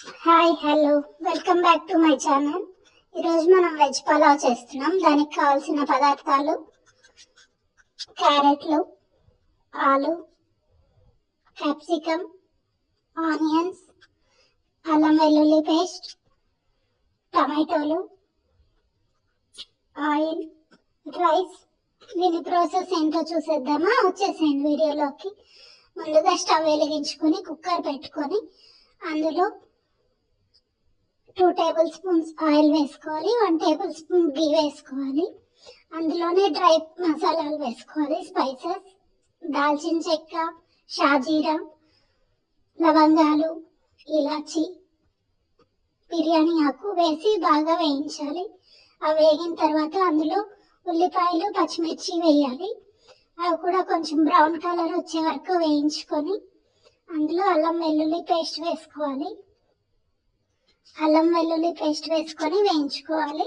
Hi hello welcome back to my channel. ఈరోజు మనం veg pulao చేస్తున్నాం. దానికి కావాల్సిన పదార్థాలు క్యారెట్లు, ఆలు, క్యాప్సికమ్, ఆనియన్స్, అల్లం వెల్లుల్లి పేస్ట్, టమాటోలు, ఆయిల్, రైస్. దీని ప్రాసెస్ ఏంటో చూసేద్దామా? వచ్చేసేయండి వీడియోలోకి. ముందుగా స్టవ్ వెలిగించుకొని కుక్కర్ పెట్టుకొని అందులో 2 టేబుల్ స్పూన్స్ ఆయిల్ వేసుకోవాలి, 1 టేబుల్ స్పూన్ గీ వేసుకోవాలి. అందులోనే డ్రై మసాలాలు వేసుకోవాలి. స్పైసెస్ దాల్చిన చెక్క, షాజీరా, లవంగాలు, ఇలాచి, బిర్యానీ ఆకు వేసి బాగా వేయించాలి. అవి వేగిన తర్వాత అందులో ఉల్లిపాయలు, పచ్చిమిర్చి వేయాలి. అవి కూడా కొంచెం బ్రౌన్ కలర్ వచ్చే వరకు వేయించుకొని అందులో అల్లం వెల్లుల్లి పేస్ట్ వేసుకోవాలి. అల్లం వెల్లుల్లి పేస్ట్ వేసుకొని వేయించుకోవాలి.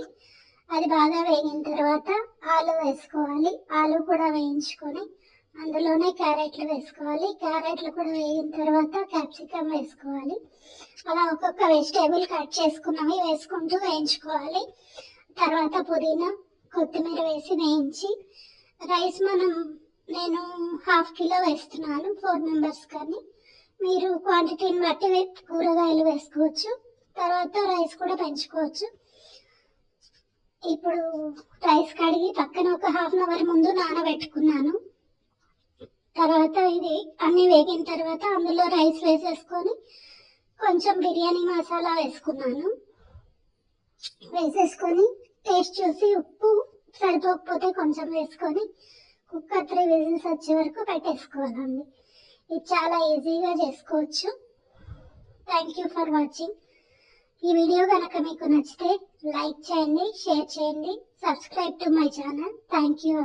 అది బాగా వేగిన తర్వాత ఆలు వేసుకోవాలి. ఆలు కూడా వేయించుకొని అందులోనే క్యారెట్లు వేసుకోవాలి. క్యారెట్లు కూడా వేగిన తర్వాత క్యాప్సికమ్ వేసుకోవాలి. అలా ఒక్కొక్క వెజిటేబుల్ కట్ చేసుకున్నవి వేసుకుంటూ వేయించుకోవాలి. తర్వాత పుదీనా, కొత్తిమీర వేసి వేయించి రైస్ నేను 1/2 కిలో వేస్తున్నాను 4 మెంబర్స్ కానీ. మీరు క్వాంటిటీని బట్టి కూరగాయలు వేసుకోవచ్చు. తర్వాత రైస్ కూడా పెంచుకోవచ్చు. ఇప్పుడు రైస్ కడిగి పక్కన ఒక 1/2 అవర్ ముందు నానబెట్టుకున్నాను. తర్వాత ఇది అన్ని వేగిన తర్వాత అందులో రైస్ వేసేసుకొని కొంచెం బిర్యానీ మసాలా వేసుకున్నాను. వేసేసుకొని టేస్ట్ చూసి ఉప్పు సరిపోకపోతే కొంచెం వేసుకొని కుక్కర్ 3 విజిల్స్ వచ్చే వరకు పెట్టేసుకోవాలండి. ఇది చాలా ఈజీగా చేసుకోవచ్చు. Thank you for watching. ఈ వీడియో కనుక మీకు నచ్చితే లైక్ చేయండి, షేర్ చేయండి, subscribe to my channel. Thank you.